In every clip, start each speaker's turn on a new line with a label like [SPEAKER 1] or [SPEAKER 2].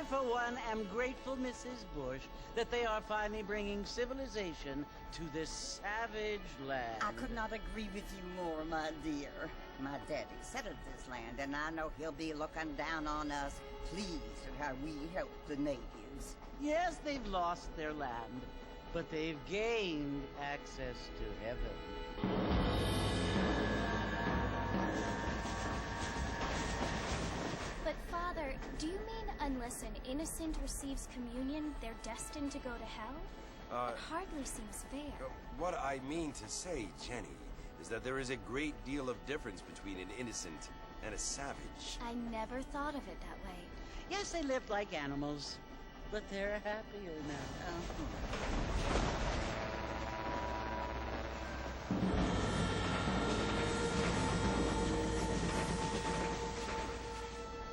[SPEAKER 1] for one, am grateful, Mrs. Bush, that they are finally bringing civilization to this savage land.
[SPEAKER 2] I could not agree with you more, my dear. My daddy settled this land, and I know he'll be looking down on us, pleased at how we help the natives.
[SPEAKER 1] Yes, they've lost their land, but they've gained access to heaven.
[SPEAKER 3] But, Father, do you mean unless an innocent receives communion, they're destined to go to hell? It hardly seems fair.
[SPEAKER 4] What I mean to say, Jenny, is that there is a great deal of difference between an innocent and a savage.
[SPEAKER 3] I never thought of it that way.
[SPEAKER 1] Yes, they lived like animals, but they're happier now.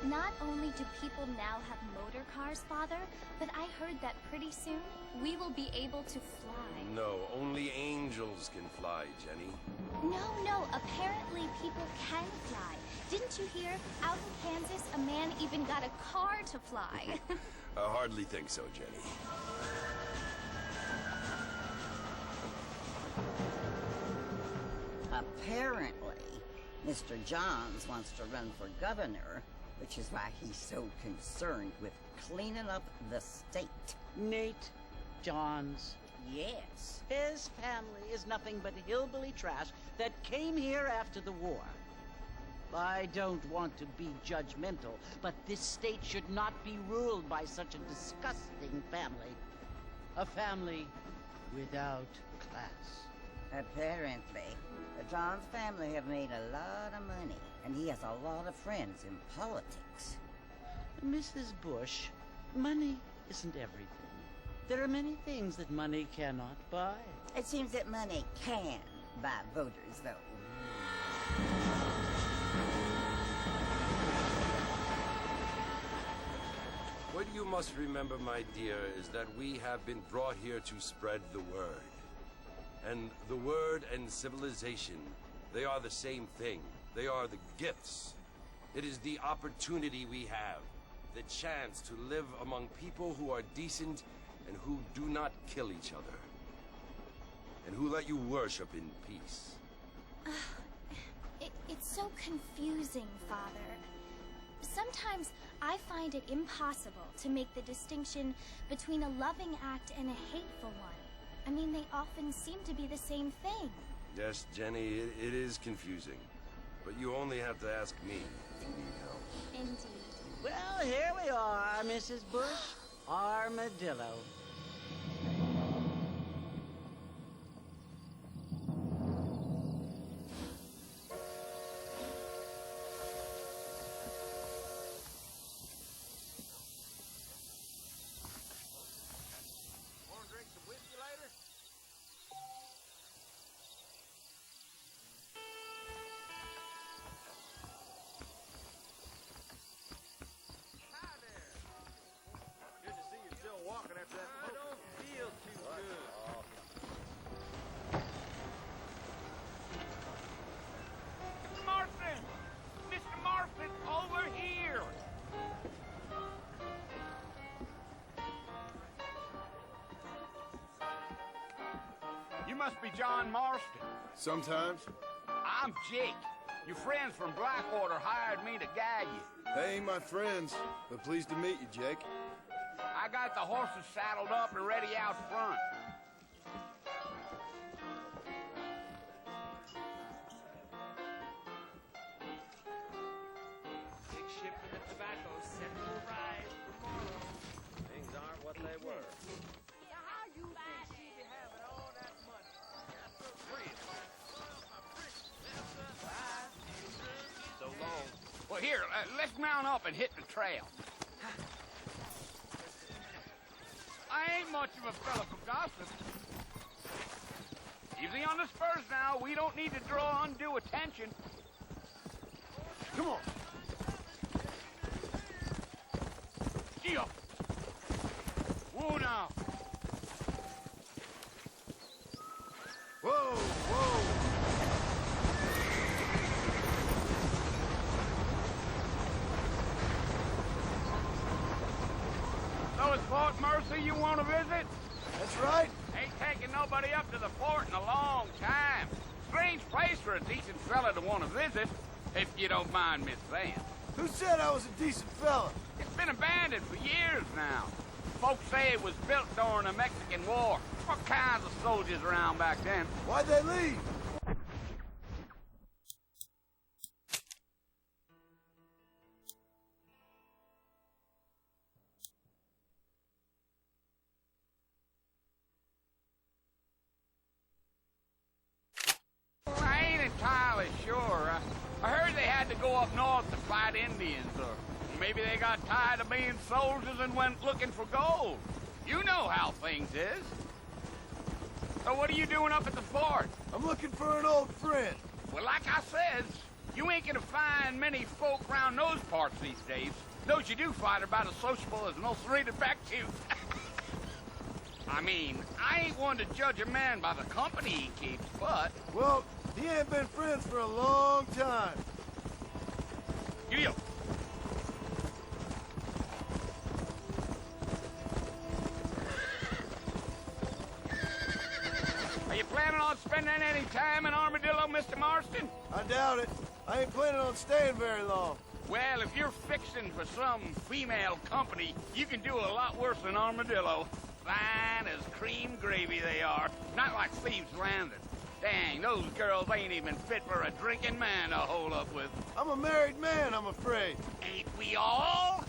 [SPEAKER 3] Not only do people now have motor cars, Father, but I heard that pretty soon we will be able to fly.
[SPEAKER 4] No, only angels can fly, Jenny.
[SPEAKER 3] No, apparently people can fly. Didn't you hear? Out in Kansas, a man even got a car to fly.
[SPEAKER 4] I hardly think so, Jenny.
[SPEAKER 2] Apparently, Mr. Johns wants to run for governor, which is why he's so concerned with cleaning up the state.
[SPEAKER 1] Nate Johns.
[SPEAKER 2] Yes.
[SPEAKER 1] His family is nothing but hillbilly trash that came here after the war. I don't want to be judgmental, but this state should not be ruled by such a disgusting family. A family without class.
[SPEAKER 2] Apparently, the Johns family have made a lot of money, and he has a lot of friends in politics.
[SPEAKER 1] Mrs. Bush, money isn't everything. There are many things that money cannot buy.
[SPEAKER 2] It seems that money can buy voters, though.
[SPEAKER 4] What you must remember, my dear, is that we have been brought here to spread the word. And the word and civilization, they are the same thing. They are the gifts. It is the opportunity we have, the chance to live among people who are decent and who do not kill each other, and who let you worship in peace.
[SPEAKER 3] It's so confusing, Father. Sometimes I find it impossible to make the distinction between a loving act and a hateful one. I mean, they often seem to be the same thing.
[SPEAKER 4] Yes, Jenny, it is confusing. But you only have to ask me if you need help.
[SPEAKER 3] Indeed.
[SPEAKER 1] Well, here we are, Mrs. Bush. Armadillo.
[SPEAKER 5] Want to drink some whiskey later? Hi there. Good to see you still walking after that. I don't feel too good.
[SPEAKER 6] Marfin! Mr. Marfin, over here! You must be John Marston.
[SPEAKER 5] Sometimes.
[SPEAKER 6] I'm Jake. Your friends from Blackwater hired me to guide you.
[SPEAKER 5] They ain't my friends, but pleased to meet you, Jake.
[SPEAKER 6] I got the horses saddled up and ready out front.
[SPEAKER 7] Big shipment of tobacco set to arrive tomorrow. Things aren't what they were.
[SPEAKER 5] How you think she be having all that money?
[SPEAKER 7] So long.
[SPEAKER 6] Well, here, let's mount up and hit the trail. I ain't much of a fella for gossip. Easy on the spurs now. We don't need to draw undue attention.
[SPEAKER 5] Come on.
[SPEAKER 6] Gee up. Whoa now.
[SPEAKER 5] Whoa, whoa.
[SPEAKER 6] Fort Mercy you want to visit?
[SPEAKER 5] That's right.
[SPEAKER 6] Ain't taking nobody up to the fort in a long time. Strange place for a decent fella to want to visit, if you don't mind me saying.
[SPEAKER 5] Who said I was a decent fella?
[SPEAKER 6] It's been abandoned for years now. Folks say it was built during the Mexican War. What kinds of soldiers around back then?
[SPEAKER 5] Why'd they leave?
[SPEAKER 6] I ain't entirely sure. I heard they had to go up north to fight Indians, or maybe they got tired of being soldiers and went looking for gold. You know how things is. So what are you doing up at the fort?
[SPEAKER 5] I'm looking for an old friend.
[SPEAKER 6] Well, like I said, you ain't gonna find many folk around those parts these days. Those you do find are about as sociable as an ulcerated back tooth. I mean, I ain't one to judge a man by the company he keeps, but...
[SPEAKER 5] Well, he ain't been friends for a long time.
[SPEAKER 6] Giddy-up. Are you planning on spending any time in Armadillo, Mr. Marston?
[SPEAKER 5] I doubt it. I ain't planning on staying very long.
[SPEAKER 6] Well, if you're fixing for some female company, you can do a lot worse than Armadillo. Fine as cream gravy they are. Not like Thieves' Landing. Dang, those girls ain't even fit for a drinking man to hold up with.
[SPEAKER 5] I'm a married man, I'm afraid.
[SPEAKER 6] Ain't we all?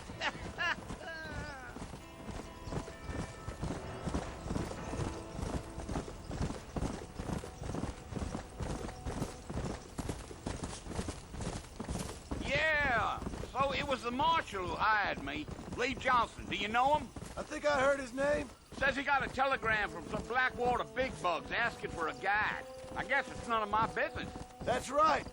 [SPEAKER 6] Yeah, so it was the marshal who hired me. Lee Johnson, do you know him?
[SPEAKER 5] I think I heard his name.
[SPEAKER 6] Says he got a telegram from some Blackwater big bugs asking for a guide. I guess it's none of my business.
[SPEAKER 5] That's right.